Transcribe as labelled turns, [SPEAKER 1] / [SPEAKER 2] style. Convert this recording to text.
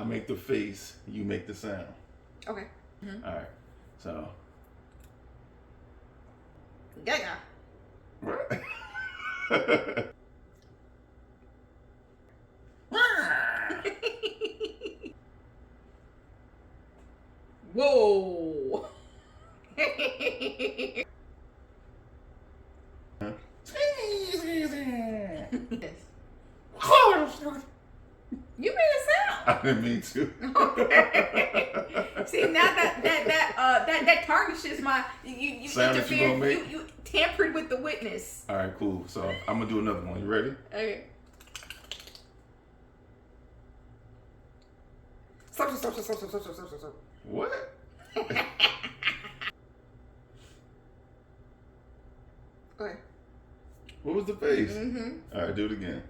[SPEAKER 1] I make the face, you make the sound.
[SPEAKER 2] Okay.
[SPEAKER 1] All right. So.
[SPEAKER 2] Gaga.
[SPEAKER 1] What?
[SPEAKER 2] Whoa. Yes. You made a sound.
[SPEAKER 1] I didn't mean to.
[SPEAKER 2] Okay. See, now that tarnishes my you
[SPEAKER 1] Sound that you gonna
[SPEAKER 2] interfered.
[SPEAKER 1] make?
[SPEAKER 2] You tampered with the witness.
[SPEAKER 1] All right, cool. So I'm gonna do another one. You ready?
[SPEAKER 2] Okay. Stop.
[SPEAKER 1] What?
[SPEAKER 2] Okay.
[SPEAKER 1] What was the face?
[SPEAKER 2] Mm-hmm.
[SPEAKER 1] All right, do it again.